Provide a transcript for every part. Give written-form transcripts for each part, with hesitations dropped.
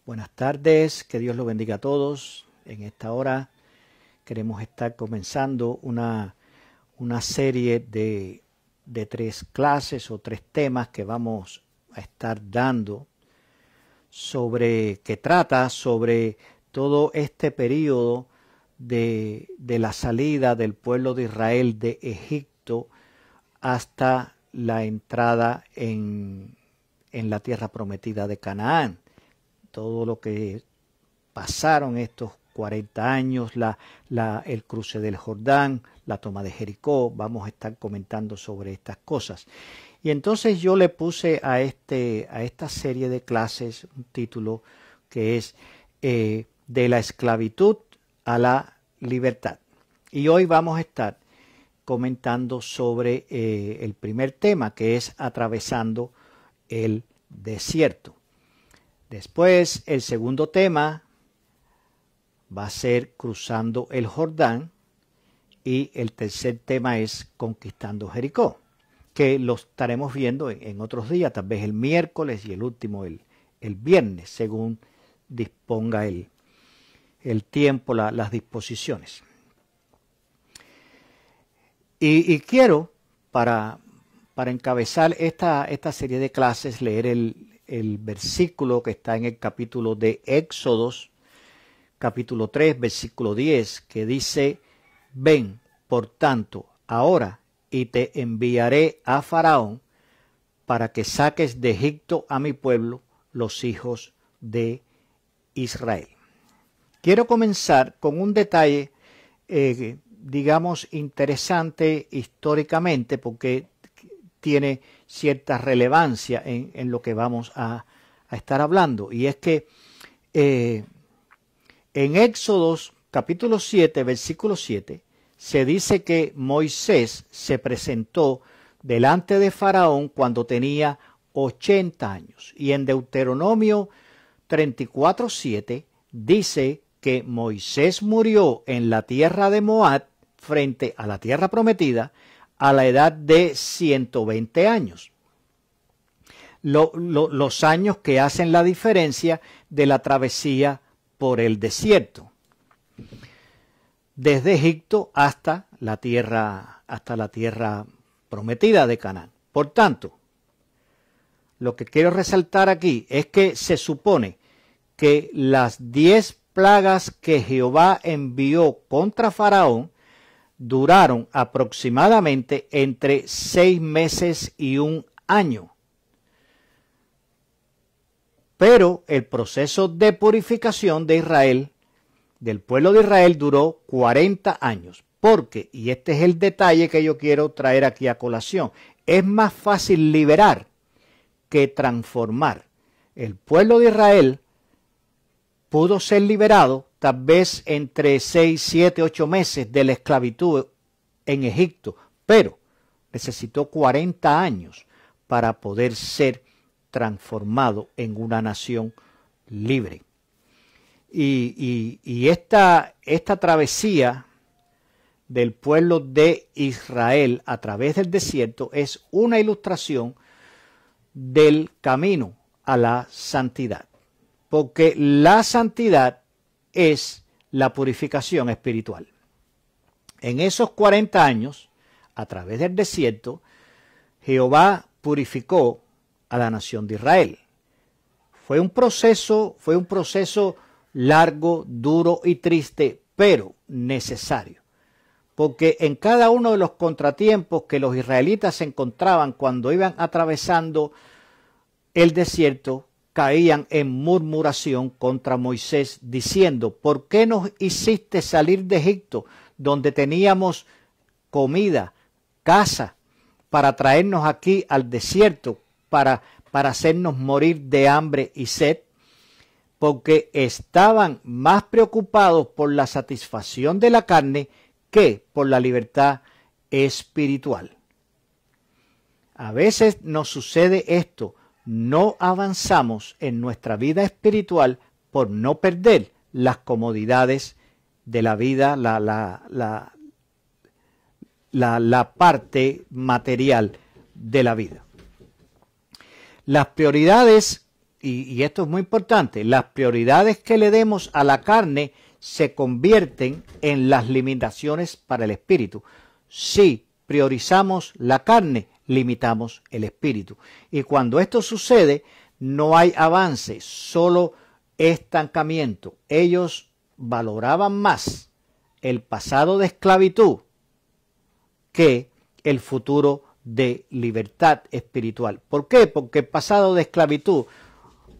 Buenas tardes, que Dios los bendiga a todos. En esta hora queremos estar comenzando una serie de 3 clases o 3 temas que vamos a estar dando que trata sobre todo este periodo de la salida del pueblo de Israel de Egipto hasta la entrada en la tierra prometida de Canaán. Todo lo que pasaron estos 40 años, el cruce del Jordán, la toma de Jericó, vamos a estar comentando sobre estas cosas. Y entonces yo le puse a esta serie de clases un título que es de la esclavitud a la libertad. Y hoy vamos a estar comentando sobre el primer tema, que es atravesando el desierto. Después, el segundo tema va a ser cruzando el Jordán y el tercer tema es conquistando Jericó, que lo estaremos viendo en otros días, tal vez el miércoles y el último el viernes, según disponga el tiempo, las disposiciones. Y quiero, para encabezar esta serie de clases, leer el versículo que está en el capítulo de Éxodos, capítulo 3, versículo 10, que dice: Ven, por tanto, ahora, y te enviaré a Faraón para que saques de Egipto a mi pueblo, los hijos de Israel. Quiero comenzar con un detalle, digamos, interesante históricamente, porque tiene cierta relevancia en lo que vamos a estar hablando. Y es que en Éxodos capítulo 7, versículo 7, se dice que Moisés se presentó delante de Faraón cuando tenía 80 años. Y en Deuteronomio 34, 7 dice que Moisés murió en la tierra de Moab frente a la tierra prometida a la edad de 120 años. Los años que hacen la diferencia de la travesía por el desierto, desde Egipto hasta la tierra prometida de Canaán. Por tanto, lo que quiero resaltar aquí es que se supone que las 10 plagas que Jehová envió contra Faraón duraron aproximadamente entre 6 meses y 1 año. Pero el proceso de purificación de Israel, del pueblo de Israel, duró 40 años. Porque, y este es el detalle que yo quiero traer aquí a colación, es más fácil liberar que transformar. El pueblo de Israel pudo ser liberado tal vez entre 6, 7, 8 meses de la esclavitud en Egipto, pero necesitó 40 años para poder ser transformado en una nación libre. Y esta travesía del pueblo de Israel a través del desierto es una ilustración del camino a la santidad, porque la santidad es la purificación espiritual. En esos 40 años, a través del desierto, Jehová purificó a la nación de Israel. Fue un proceso largo, duro y triste, pero necesario. Porque en cada uno de los contratiempos que los israelitas se encontraban cuando iban atravesando el desierto, caían en murmuración contra Moisés, diciendo: ¿por qué nos hiciste salir de Egipto, donde teníamos comida, casa, para traernos aquí al desierto, para hacernos morir de hambre y sed? Porque estaban más preocupados por la satisfacción de la carne que por la libertad espiritual. A veces nos sucede esto. No avanzamos en nuestra vida espiritual por no perder las comodidades de la vida, la parte material de la vida. Las prioridades y esto es muy importante, las prioridades que le demos a la carne se convierten en las limitaciones para el espíritu. Si priorizamos la carne, limitamos el espíritu. Y cuando esto sucede, no hay avance, solo estancamiento. Ellos valoraban más el pasado de esclavitud que el futuro de libertad espiritual. ¿Por qué? Porque el pasado de esclavitud,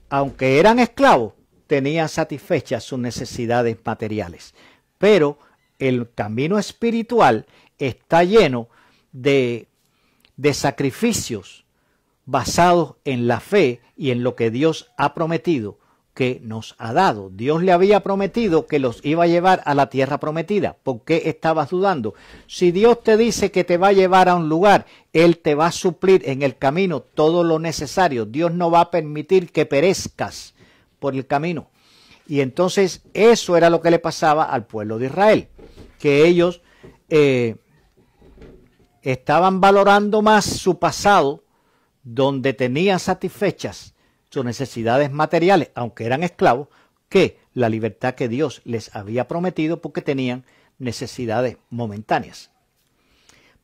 aunque eran esclavos, tenían satisfechas sus necesidades materiales. Pero el camino espiritual está lleno de sacrificios basados en la fe y en lo que Dios ha prometido que nos ha dado. Dios le había prometido que los iba a llevar a la tierra prometida. ¿Por qué estabas dudando? Si Dios te dice que te va a llevar a un lugar, Él te va a suplir en el camino todo lo necesario. Dios no va a permitir que perezcas por el camino. Y entonces eso era lo que le pasaba al pueblo de Israel, que ellos estaban valorando más su pasado, donde tenían satisfechas sus necesidades materiales, aunque eran esclavos, que la libertad que Dios les había prometido, porque tenían necesidades momentáneas.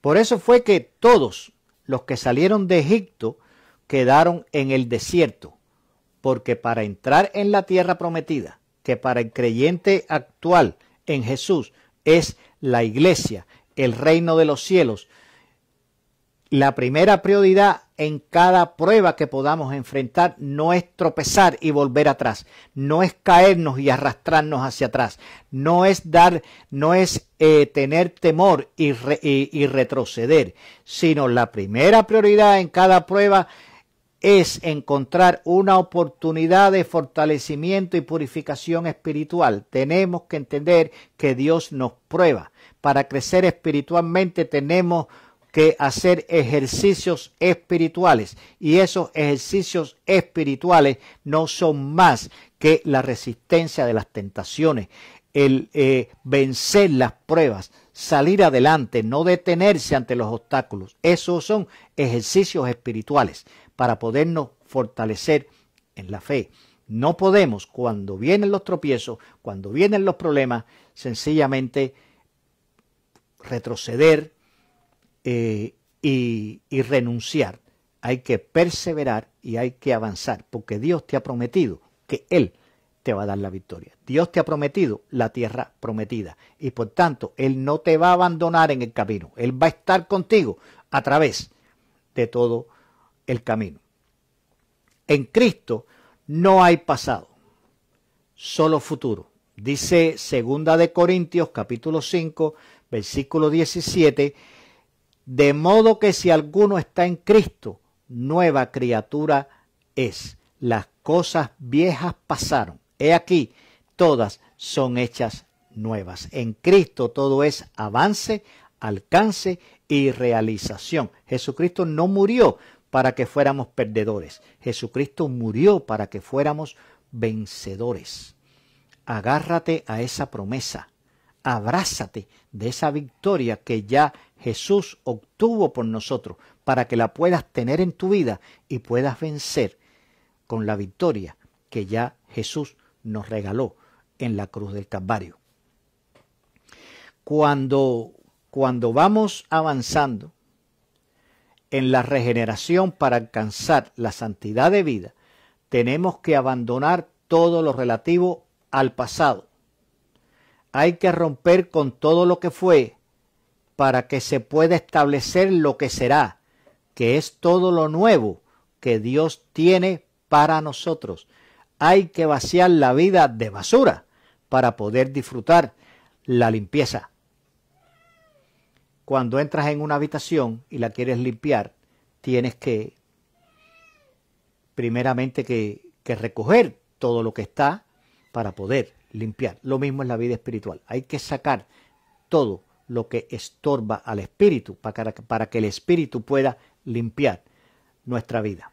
Por eso fue que todos los que salieron de Egipto quedaron en el desierto, porque para entrar en la tierra prometida, que para el creyente actual en Jesús es la iglesia, el reino de los cielos, la primera prioridad en cada prueba que podamos enfrentar no es tropezar y volver atrás, no es caernos y arrastrarnos hacia atrás, no es tener temor y retroceder, sino la primera prioridad en cada prueba es encontrar una oportunidad de fortalecimiento y purificación espiritual. Tenemos que entender que Dios nos prueba. Para crecer espiritualmente tenemos que hacer ejercicios espirituales, y esos ejercicios espirituales no son más que la resistencia de las tentaciones, el vencer las pruebas, salir adelante, no detenerse ante los obstáculos. Esos son ejercicios espirituales para podernos fortalecer en la fe. No podemos, cuando vienen los tropiezos, cuando vienen los problemas, sencillamente retroceder y renunciar. Hay que perseverar y hay que avanzar, porque Dios te ha prometido que Él te va a dar la victoria. Dios te ha prometido la tierra prometida y por tanto Él no te va a abandonar en el camino. Él va a estar contigo a través de todo el camino. En Cristo no hay pasado, solo futuro. Dice 2 de Corintios capítulo 5, versículo 17, de modo que si alguno está en Cristo, nueva criatura es. Las cosas viejas pasaron. He aquí, todas son hechas nuevas. En Cristo todo es avance, alcance y realización. Jesucristo no murió para que fuéramos perdedores. Jesucristo murió para que fuéramos vencedores. Agárrate a esa promesa. Abrázate de esa victoria que ya Jesús obtuvo por nosotros, para que la puedas tener en tu vida y puedas vencer con la victoria que ya Jesús nos regaló en la cruz del Calvario. Cuando vamos avanzando en la regeneración para alcanzar la santidad de vida, tenemos que abandonar todo lo relativo al pasado. Hay que romper con todo lo que fue para que se pueda establecer lo que será, que es todo lo nuevo que Dios tiene para nosotros. Hay que vaciar la vida de basura para poder disfrutar la limpieza. Cuando entras en una habitación y la quieres limpiar, tienes que primeramente que recoger todo lo que está para poder limpiar. Lo mismo en la vida espiritual. Hay que sacar todo lo que estorba al espíritu para que el espíritu pueda limpiar nuestra vida.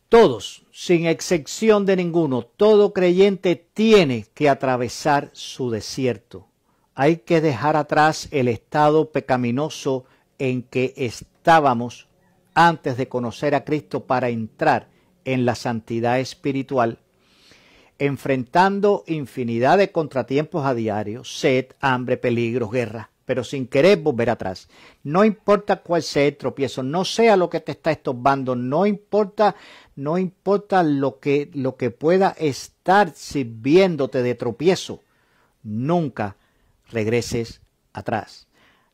Todos, sin excepción de ninguno, todo creyente tiene que atravesar su desierto. Hay que dejar atrás el estado pecaminoso en que estábamos antes de conocer a Cristo para entrar en la santidad espiritual, enfrentando infinidad de contratiempos a diario, sed, hambre, peligros, guerra, pero sin querer volver atrás. No importa cuál sea el tropiezo, no sea lo que te está estorbando, no importa lo que pueda estar sirviéndote de tropiezo, nunca regreses atrás,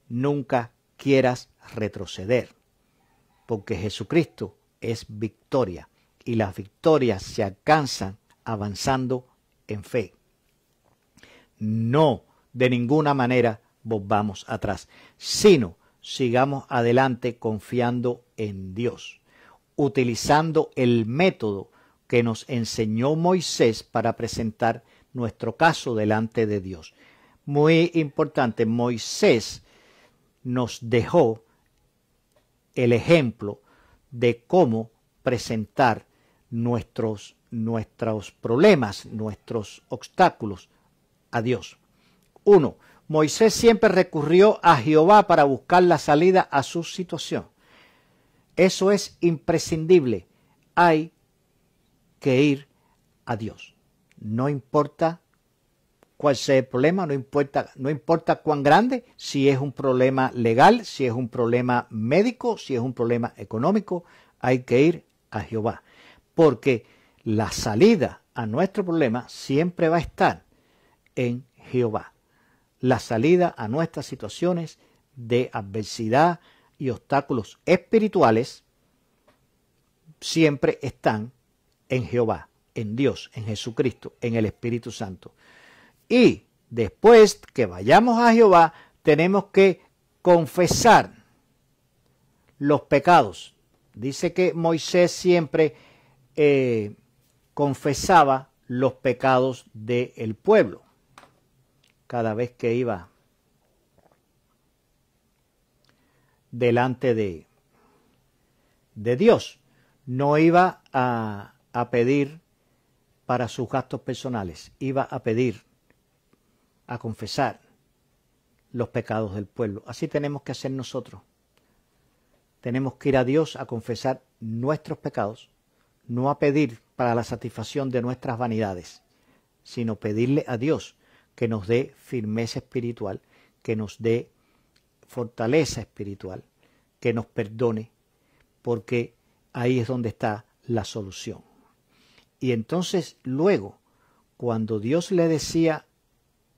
nunca quieras retroceder, porque Jesucristo es victoria y las victorias se alcanzan avanzando en fe. No de ninguna manera volvamos atrás, sino sigamos adelante confiando en Dios, utilizando el método que nos enseñó Moisés para presentar nuestro caso delante de Dios. Muy importante, Moisés nos dejó el ejemplo de cómo presentar nuestros problemas, nuestros obstáculos a Dios. 1. Moisés siempre recurrió a Jehová para buscar la salida a su situación. Eso es imprescindible. Hay que ir a Dios. No importa cuál sea el problema, no importa cuán grande, si es un problema legal, si es un problema médico, si es un problema económico, hay que ir a Jehová. Porque la salida a nuestro problema siempre va a estar en Jehová. La salida a nuestras situaciones de adversidad y obstáculos espirituales siempre están en Jehová, en Dios, en Jesucristo, en el Espíritu Santo. Y después que vayamos a Jehová, tenemos que confesar los pecados. Dice que Moisés siempre confesaba los pecados del pueblo cada vez que iba delante de Dios. No iba a pedir para sus gastos personales, iba a pedir, a confesar los pecados del pueblo. Así tenemos que hacer nosotros. Tenemos que ir a Dios a confesar nuestros pecados, no a pedir para la satisfacción de nuestras vanidades, sino pedirle a Dios que nos dé firmeza espiritual, que nos dé fortaleza espiritual, que nos perdone, porque ahí es donde está la solución. Y entonces luego, cuando Dios le decía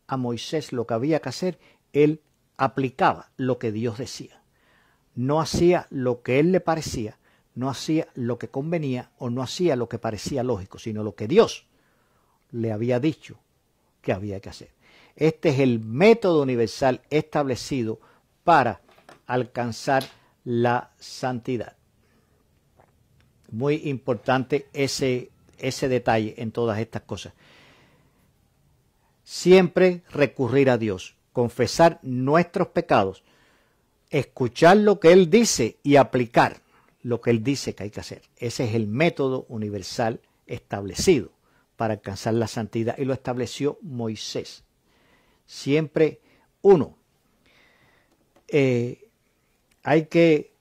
a Moisés lo que había que hacer, él aplicaba lo que Dios decía. No hacía lo que él le parecía, no hacía lo que convenía o no hacía lo que parecía lógico, sino lo que Dios le había dicho que había que hacer. Este es el método universal establecido para alcanzar la santidad. Muy importante ese detalle en todas estas cosas. Siempre recurrir a Dios, confesar nuestros pecados, escuchar lo que Él dice y aplicar lo que Él dice que hay que hacer. Ese es el método universal establecido para alcanzar la santidad y lo estableció Moisés. Siempre hay que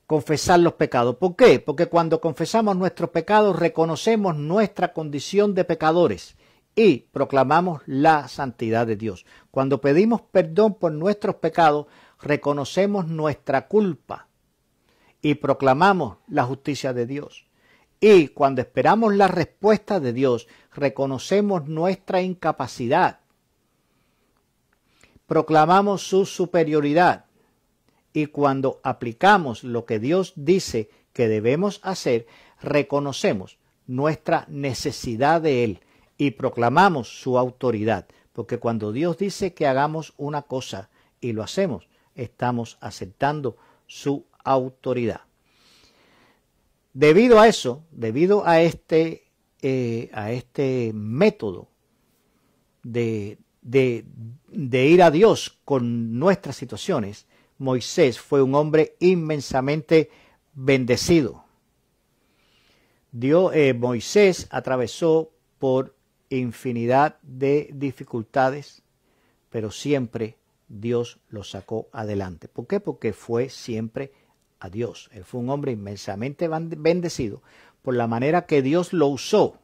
confesar los pecados. ¿Por qué? Porque cuando confesamos nuestros pecados reconocemos nuestra condición de pecadores y proclamamos la santidad de Dios. Cuando pedimos perdón por nuestros pecados reconocemos nuestra culpa y proclamamos la justicia de Dios. Y cuando esperamos la respuesta de Dios, reconocemos nuestra incapacidad. Proclamamos su superioridad. Y cuando aplicamos lo que Dios dice que debemos hacer, reconocemos nuestra necesidad de Él y proclamamos su autoridad. Porque cuando Dios dice que hagamos una cosa y lo hacemos, estamos aceptando su autoridad. Debido a eso, debido a este método de ir a Dios con nuestras situaciones, Moisés fue un hombre inmensamente bendecido. Moisés atravesó por infinidad de dificultades, pero siempre Dios lo sacó adelante. ¿Por qué? Porque fue siempre a Dios. Él fue un hombre inmensamente bendecido por la manera que Dios lo usó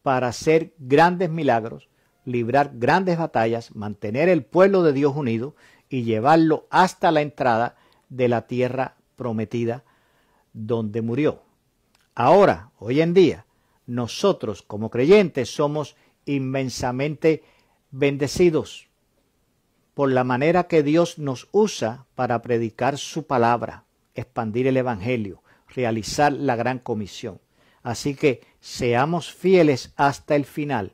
para hacer grandes milagros, librar grandes batallas, mantener el pueblo de Dios unido y llevarlo hasta la entrada de la tierra prometida donde murió. Ahora, hoy en día, nosotros como creyentes somos inmensamente bendecidos por la manera que Dios nos usa para predicar su palabra, expandir el evangelio, realizar la gran comisión. Así que seamos fieles hasta el final,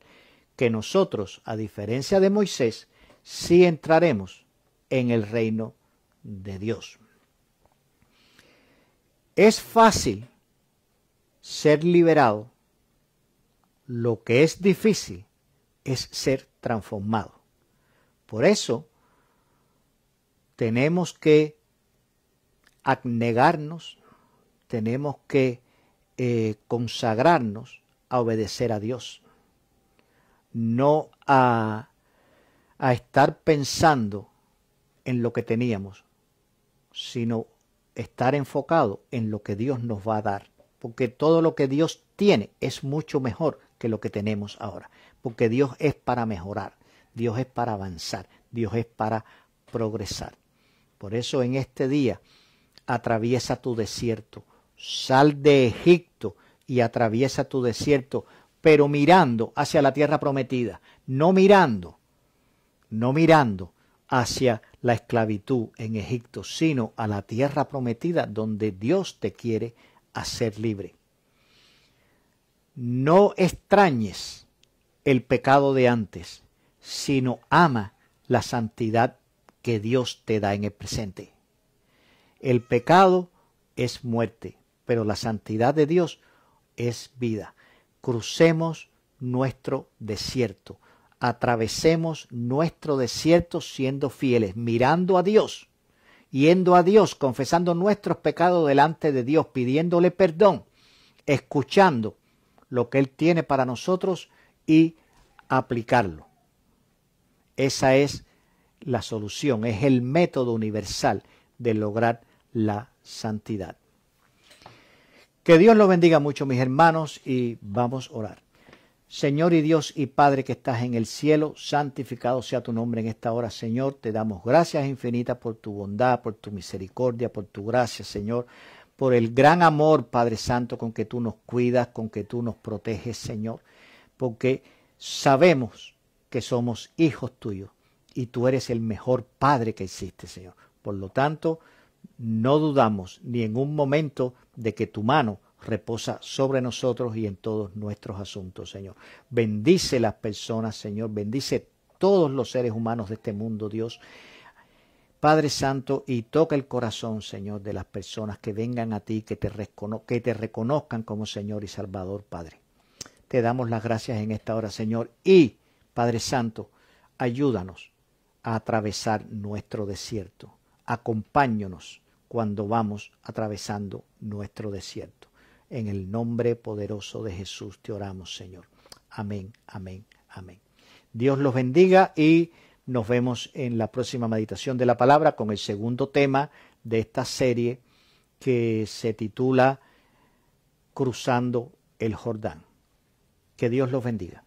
que nosotros, a diferencia de Moisés, sí entraremos en el reino de Dios. Es fácil ser liberado. Lo que es difícil es ser transformado. Por eso tenemos que abnegarnos, tenemos que consagrarnos a obedecer a Dios, no a estar pensando en lo que teníamos, sino estar enfocado en lo que Dios nos va a dar, porque todo lo que Dios tiene es mucho mejor que lo que tenemos ahora, porque Dios es para mejorar, Dios es para avanzar, Dios es para progresar. Por eso en este día atraviesa tu desierto, sal de Egipto y atraviesa tu desierto, pero mirando hacia la tierra prometida, no mirando hacia la esclavitud en Egipto, sino a la tierra prometida donde Dios te quiere hacer libre. No extrañes el pecado de antes, sino ama la santidad que Dios te da en el presente. El pecado es muerte, pero la santidad de Dios es vida. Crucemos nuestro desierto, atravesemos nuestro desierto siendo fieles, mirando a Dios, yendo a Dios, confesando nuestros pecados delante de Dios, pidiéndole perdón, escuchando lo que Él tiene para nosotros y aplicarlo. Esa es la solución, es el método universal de lograr la santidad. Que Dios los bendiga mucho, mis hermanos, y vamos a orar. Señor y Dios y Padre que estás en el cielo, santificado sea tu nombre en esta hora, Señor. Te damos gracias infinitas por tu bondad, por tu misericordia, por tu gracia, Señor, por el gran amor, Padre Santo, con que tú nos cuidas, con que tú nos proteges, Señor, porque sabemos que somos hijos tuyos y tú eres el mejor Padre que existe, Señor. Por lo tanto, no dudamos ni en un momento de que tu mano reposa sobre nosotros y en todos nuestros asuntos, Señor. Bendice las personas, Señor. Bendice todos los seres humanos de este mundo, Dios. Padre Santo, y toca el corazón, Señor, de las personas que vengan a ti, que te reconozcan como Señor y Salvador, Padre. Te damos las gracias en esta hora, Señor. Y, Padre Santo, ayúdanos a atravesar nuestro desierto. Acompáñanos cuando vamos atravesando nuestro desierto. En el nombre poderoso de Jesús te oramos, Señor. Amén, amén, amén. Dios los bendiga y nos vemos en la próxima meditación de la palabra con el segundo tema de esta serie que se titula Cruzando el Jordán. Que Dios los bendiga.